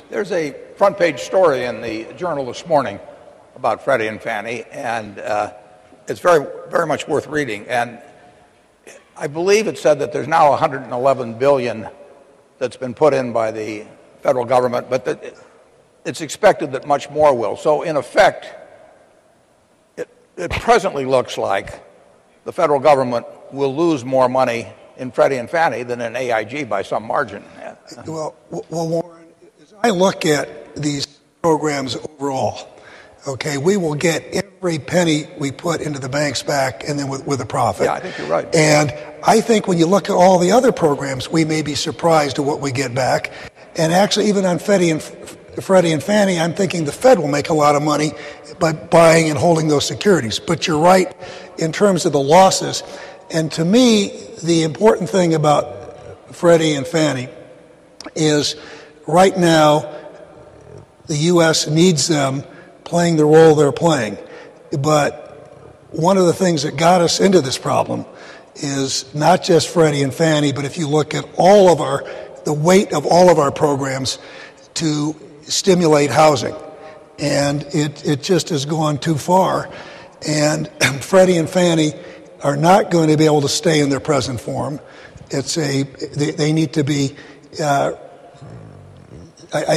There's a front page story in the Journal this morning about Freddie and Fannie, and it's very, very much worth reading. And I believe it said that there's now $111 billion that's been put in by the federal government, but that it's expected that much more will. So in effect, it presently looks like the federal government will lose more money in Freddie and Fannie than in AIG by some margin. Well, Warren, as I look at these programs overall, okay, we will get every penny we put into the banks back, and then with a profit. Yeah, I think you're right. And I think when you look at all the other programs, we may be surprised at what we get back. And actually, even on Freddie and Fannie, I'm thinking the Fed will make a lot of money by buying and holding those securities. But you're right in terms of the losses. And to me, the important thing about Freddie and Fannie is right now the U.S. needs them playing the role they're playing. But one of the things that got us into this problem is not just Freddie and Fannie, but if you look at all of the weight of all of our programs to stimulate housing. And it just has gone too far. And Freddie and Fannie are not going to be able to stay in their present form. They need to be, I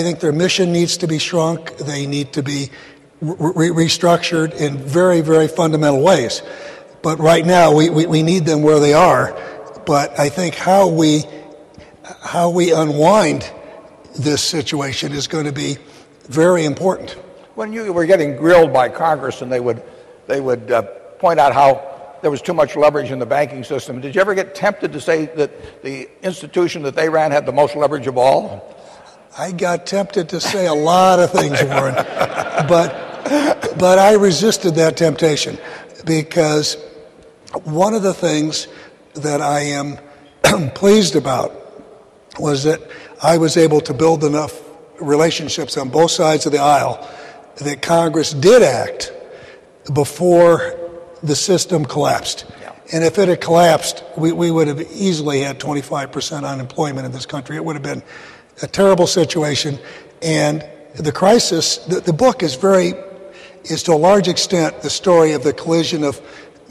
think their mission needs to be shrunk. They need to be restructured in very, very fundamental ways. But right now, we need them where they are. But I think how we unwind this situation is going to be very important. When you were getting grilled by Congress and they would point out how there was too much leverage in the banking system, did you ever get tempted to say that the institution that they ran had the most leverage of all? I got tempted to say a lot of things, Warren, but I resisted that temptation because one of the things that I am pleased about was that I was able to build enough relationships on both sides of the aisle that Congress did act before the system collapsed. Yeah. And if it had collapsed, we would have easily had 25% unemployment in this country. It would have been a terrible situation. And the crisis, the book is to a large extent the story of the collision of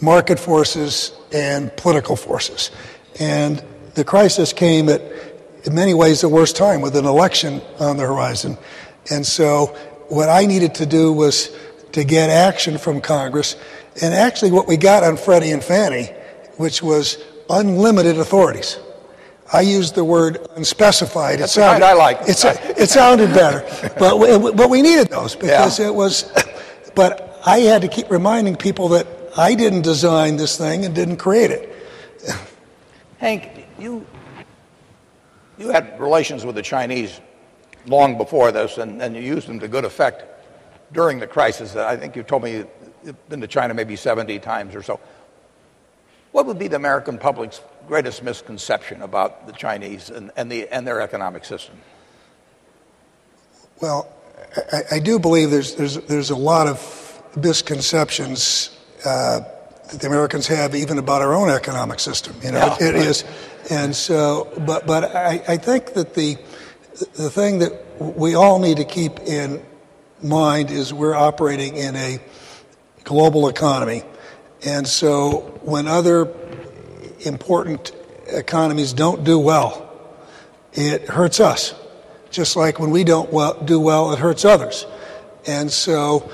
market forces and political forces. And the crisis came at, in many ways, the worst time with an election on the horizon. And so what I needed to do was to get action from Congress. And actually what we got on Freddie and Fannie, which was unlimited authorities. I used the word unspecified. That's the kind I like. It sounded better. But we needed those because it was, but I had to keep reminding people that I didn't design this thing and didn't create it. Hank, you had relations with the Chinese long before this, and you used them to good effect during the crisis. I think you told me you've been to China maybe 70 times or so. What would be the American public's greatest misconception about the Chinese and their economic system? Well, I do believe there's a lot of misconceptions that the Americans have even about our own economic system. You know, it is, and so. But I think that the thing that we all need to keep in mind is we're operating in a global economy, and so when other important economies don't do well, it hurts us. Just like when we don't do well, it hurts others. And so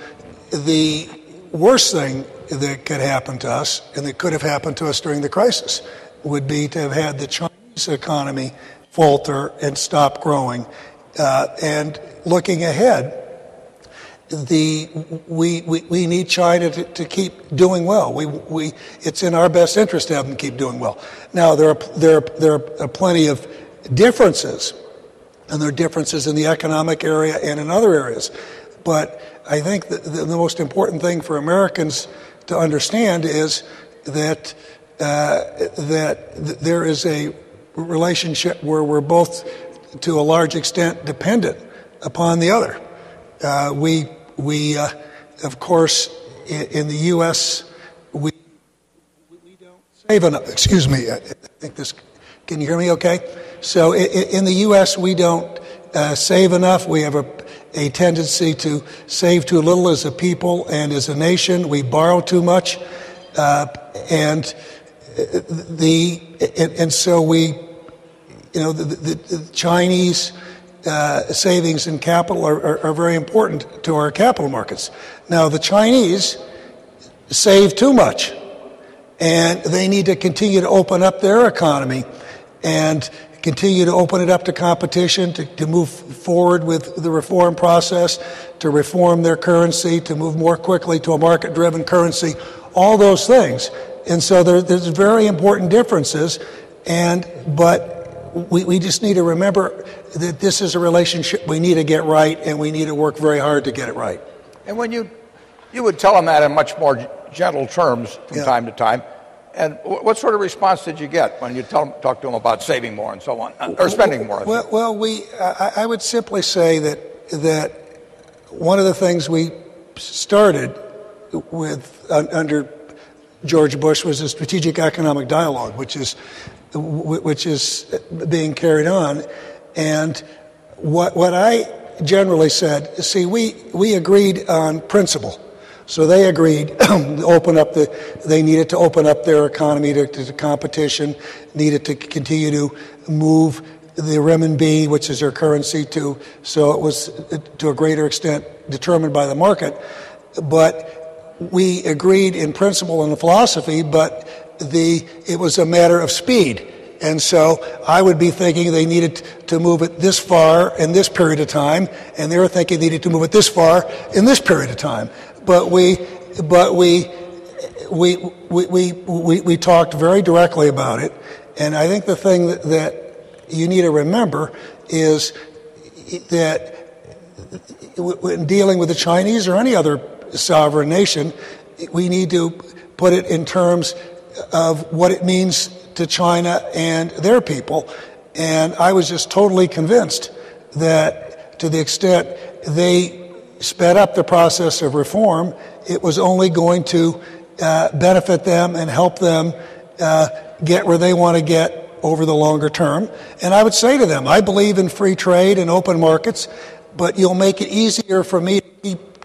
the worst thing that could happen to us, and that could have happened to us during the crisis, would be to have had the Chinese economy falter and stop growing. And looking ahead, we need China to keep doing well. It's in our best interest to have them keep doing well. Now there are plenty of differences, and there are differences in the economic area and in other areas. But I think that the most important thing for Americans to understand is that there is a relationship where we're both, to a large extent, dependent upon the other. We of course, in the U.S., we don't save enough. Excuse me. I think this. Can you hear me? Okay. So in the U.S., we don't save enough. We have a tendency to save too little as a people and as a nation. We borrow too much, and so we, the Chinese savings in capital are very important to our capital markets. Now, the Chinese save too much, and they need to continue to open up their economy and continue to open it up to competition, to move forward with the reform process, to reform their currency, to move more quickly to a market-driven currency, all those things. And so there's very important differences, but we just need to remember that this is a relationship we need to get right, and we need to work very hard to get it right. And when you would tell them that in much more gentle terms from time to time, and what sort of response did you get when you talk to them about saving more and so on, or spending more? I would simply say that one of the things we started with under George Bush was a strategic economic dialogue, which is being carried on. And what I generally said, see, we agreed on principle. So they agreed they needed to open up their economy to competition, needed to continue to move the renminbi, which is their currency, so it was to a greater extent determined by the market. But we agreed in principle and the philosophy, but it was a matter of speed. And so I would be thinking they needed to move it this far in this period of time, and they were thinking they needed to move it this far in this period of time. But we talked very directly about it, and I think the thing that you need to remember is that when dealing with the Chinese or any other sovereign nation, we need to put it in terms of what it means to China and their people. And I was just totally convinced that to the extent they sped up the process of reform, it was only going to benefit them and help them get where they want to get over the longer term. And I would say to them, I believe in free trade and open markets, but you'll make it easier for me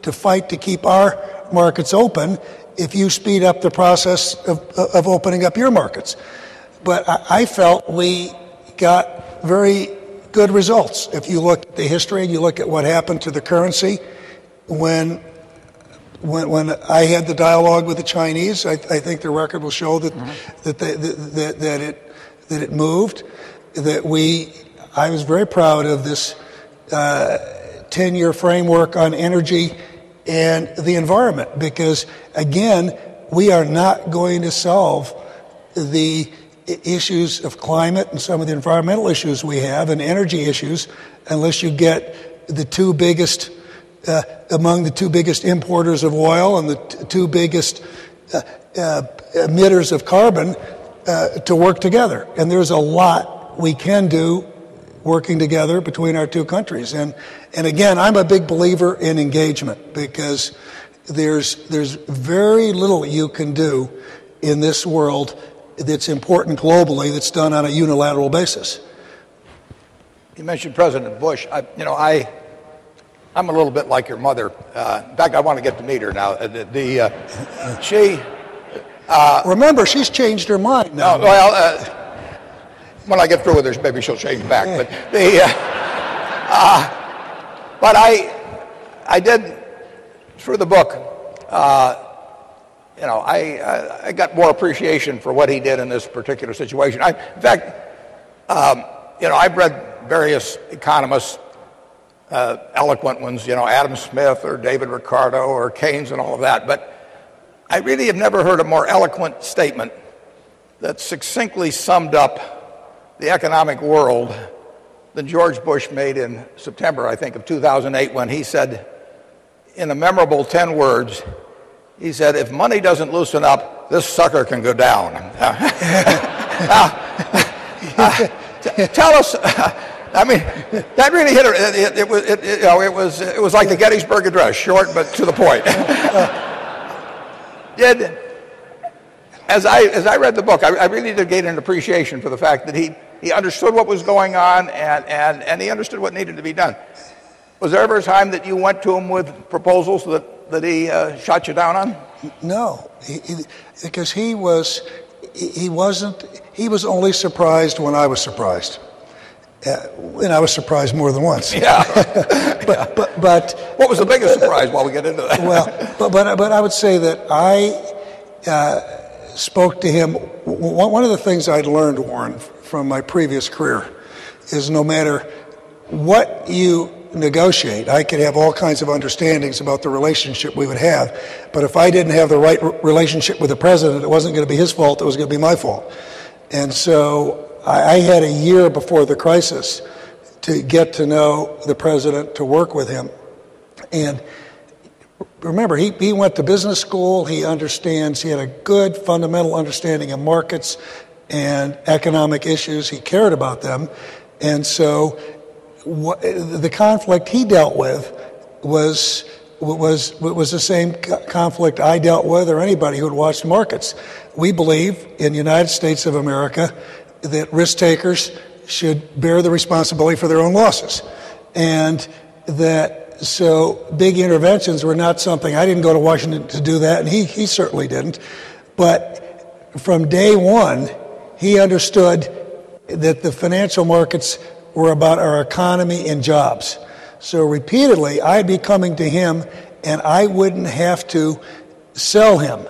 to fight to keep our markets open if you speed up the process of opening up your markets. But I felt we got very good results. If you look at the history and you look at what happened to the currency when I had the dialogue with the Chinese, I think the record will show that it moved. I was very proud of this 10-year framework on energy and the environment, because again, we are not going to solve the issues of climate and some of the environmental issues we have and energy issues unless you get the two biggest among the two biggest importers of oil and the two biggest emitters of carbon to work together. And there's a lot we can do working together between our two countries. And again, I'm a big believer in engagement, because there's very little you can do in this world that's important globally that's done on a unilateral basis. You mentioned President Bush. I'm a little bit like your mother. In fact, I want to get to meet her now. Remember, she's changed her mind now. No, well, when I get through with her, maybe she'll change back. But I did, through the book, I got more appreciation for what he did in this particular situation. In fact, I've read various economists, eloquent ones, Adam Smith or David Ricardo or Keynes and all of that, but I really have never heard a more eloquent statement that succinctly summed up the economic world than George Bush made in September, I think, of 2008, when he said, in a memorable 10 words, he said, "If money doesn't loosen up, this sucker can go down." Tell us. I mean, that really hit her. It was like the Gettysburg Address, short but to the point. As I read the book, I really did gain an appreciation for the fact that he understood what was going on, and he understood what needed to be done. Was there ever a time that you went to him with proposals that he shot you down on? No, because he was only surprised when I was surprised. And I was surprised more than once. Yeah. but what was the biggest surprise while we get into that? Well, but I would say that I spoke to him. One of the things I'd learned, Warren, from my previous career is no matter what you negotiate, I could have all kinds of understandings about the relationship we would have, but if I didn't have the right relationship with the president, it wasn't going to be his fault, it was going to be my fault. And so I had a year before the crisis to get to know the president, to work with him. And remember, he went to business school, he had a good fundamental understanding of markets and economic issues, he cared about them. And so the conflict he dealt with was the same conflict I dealt with, or anybody who had watched markets. We believe in the United States of America that risk takers should bear the responsibility for their own losses, and that so big interventions were not something. I didn't go to Washington to do that, and he certainly didn't. But from day one, he understood that the financial markets were about our economy and jobs. So repeatedly, I'd be coming to him, and I wouldn't have to sell him.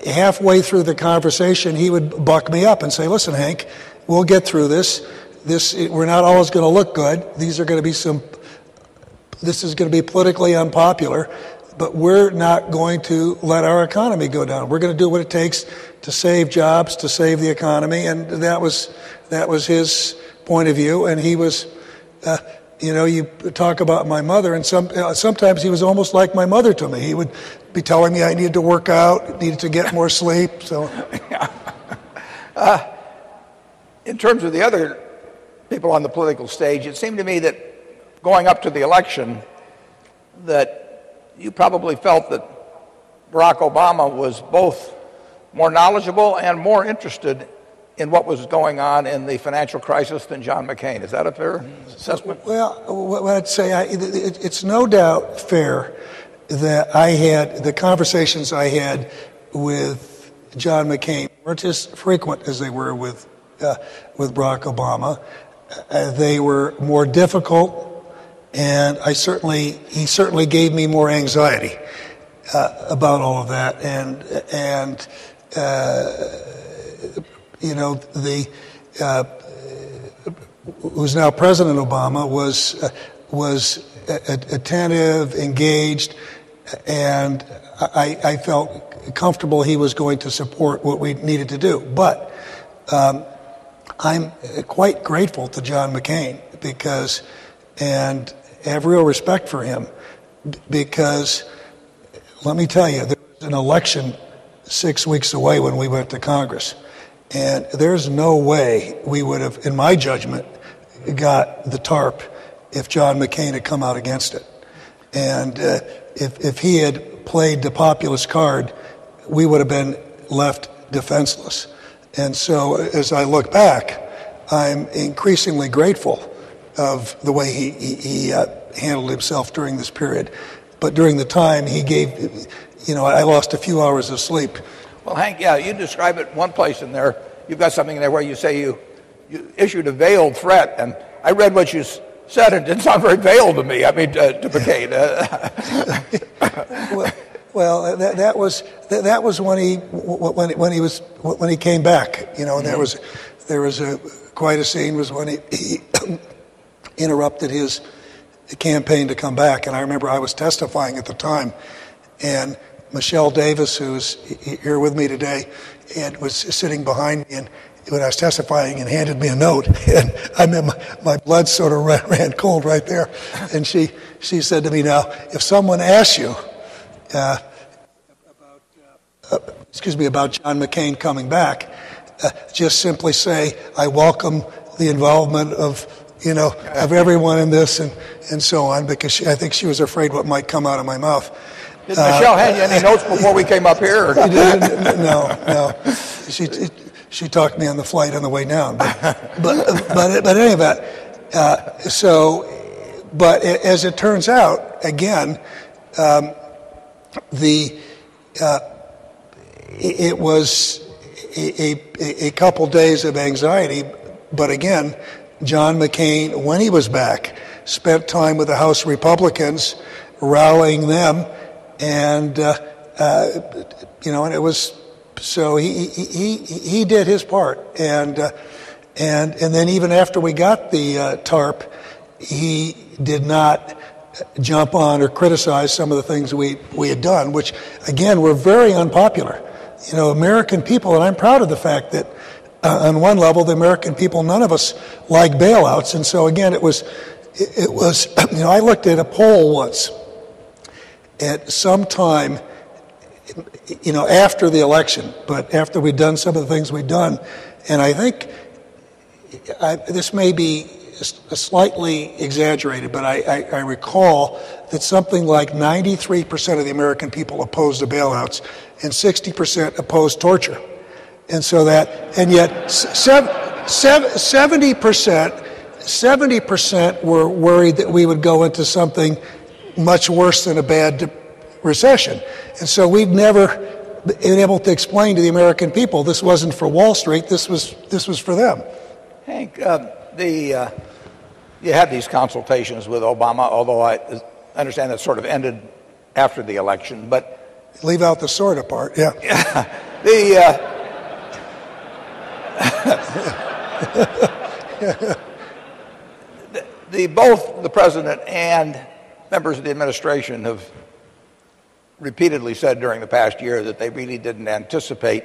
Halfway through the conversation, he would buck me up and say, "Listen, Hank, we'll get through this. We're not always going to look good. This is going to be politically unpopular, but we're not going to let our economy go down. We're going to do what it takes to save jobs, to save the economy." And that was his point of view. And he was, you talk about my mother, and sometimes he was almost like my mother to me. He would be telling me I needed to work out, needed to get more sleep. So, in terms of the other people on the political stage, it seemed to me that going up to the election, that you probably felt that Barack Obama was both more knowledgeable and more interested in what was going on in the financial crisis than John McCain. Is that a fair assessment? Well, what I'd say, it's no doubt fair that the conversations I had with John McCain weren't as frequent as they were with Barack Obama. They were more difficult, and he certainly gave me more anxiety about all of that. And who's now President Obama was attentive, engaged, and I felt comfortable he was going to support what we needed to do. But I'm quite grateful to John McCain and have real respect for him, because let me tell you, there was an election 6 weeks away when we went to Congress, and there's no way we would have, in my judgment, got the TARP if John McCain had come out against it. And if he had played the populist card, we would have been left defenseless. And so as I look back, I'm increasingly grateful of the way he handled himself during this period. But during the time he gave, I lost a few hours of sleep. Well, Hank, yeah, you describe it one place in there. You've got something in there where you say you issued a veiled threat, and I read what you said. It didn't sound very veiled to me. To McCain. Well, that was when he came back. There was quite a scene was when he interrupted his campaign to come back, and I remember I was testifying at the time, and Michelle Davis, who's here with me today, and was sitting behind me, and when I was testifying, and handed me a note, and my blood sort of ran cold right there, and she said to me, "Now, if someone asks you about John McCain coming back, just simply say, I welcome the involvement of everyone in this," and so on, because I think she was afraid what might come out of my mouth. Did Michelle hand you any notes before we came up here? No. She talked me on the flight on the way down. But anyway, but as it turns out, again, it was a couple days of anxiety. But again, John McCain, when he was back, spent time with the House Republicans, rallying them, and and it was so he did his part, and then even after we got the TARP, he did not jump on or criticize some of the things we had done, which again were very unpopular. American people, and I'm proud of the fact that on one level, the American people, none of us like bailouts, and so again, it was. I looked at a poll once at some time, after the election, but after we'd done some of the things we'd done, and I think this may be slightly exaggerated, but I recall that something like 93% of the American people opposed the bailouts and 60% opposed torture. And so and yet 70% were worried that we would go into something much worse than a bad recession. And so we've never been able to explain to the American people this wasn't for Wall Street, this was for them. Hank, you had these consultations with Obama, although I understand that sort of ended after the election, but... Leave out the sort of part, yeah. Both the president and members of the administration have repeatedly said during the past year that they really didn't anticipate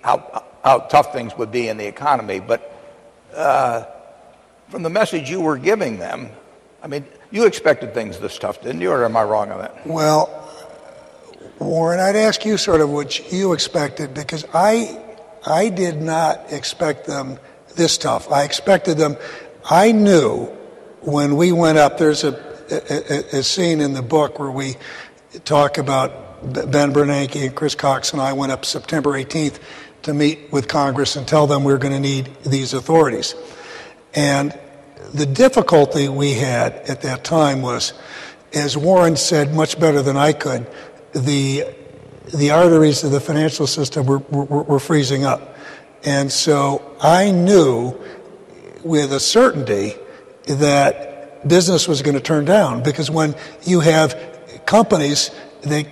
how tough things would be in the economy. But from the message you were giving them, I mean, you expected things this tough, didn't you, or am I wrong on that? Well, Warren, I'd ask you sort of what you expected, because I did not expect them this tough. I expected them. I knew when we went up, there's a scene in the book where we talk about Ben Bernanke and Chris Cox and I went up September 18th to meet with Congress and tell them we were going to need these authorities. And the difficulty we had at that time was, as Warren said much better than I could, the arteries of the financial system were freezing up. And so I knew with a certainty that business was going to turn down, because when you have companies that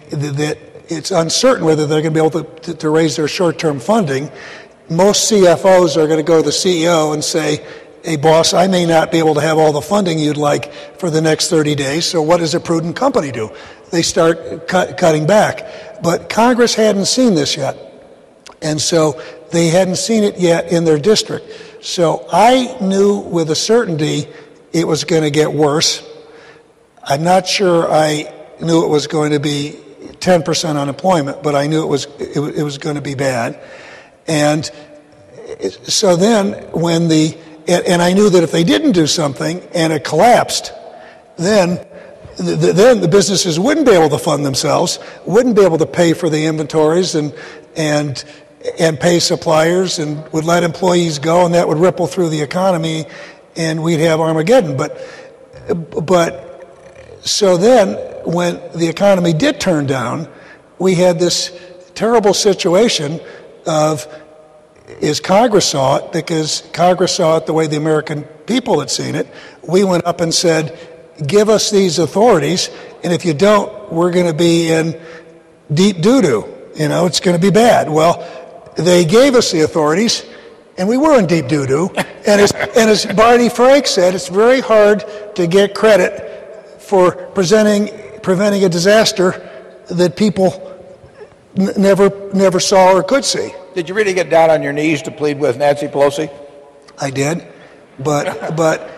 it's uncertain whether they're going to be able to raise their short-term funding, most CFOs are going to go to the CEO and say, hey, boss, I may not be able to have all the funding you'd like for the next 30 days, so what does a prudent company do? They start cutting back. But Congress hadn't seen this yet, and so they hadn't seen it yet in their district. So I knew with a certainty it was going to get worse. I'm not sure I knew it was going to be 10% unemployment, but I knew it was going to be bad. And so then and I knew that if they didn't do something and it collapsed, then the businesses wouldn't be able to fund themselves, wouldn't be able to pay for the inventories and pay suppliers, and would let employees go, and that would ripple through the economy, and we'd have Armageddon. But so then when the economy did turn down, we had this terrible situation of, as Congress saw it, because Congress saw it the way the American people had seen it, we went up and said, give us these authorities, and if you don't, we're going to be in deep doo-doo. It's going to be bad. Well, they gave us the authorities, and we were in deep doo-doo. And as Barney Frank said, it's very hard to get credit for preventing a disaster that people never saw or could see. Did you really get down on your knees to plead with Nancy Pelosi? I did, but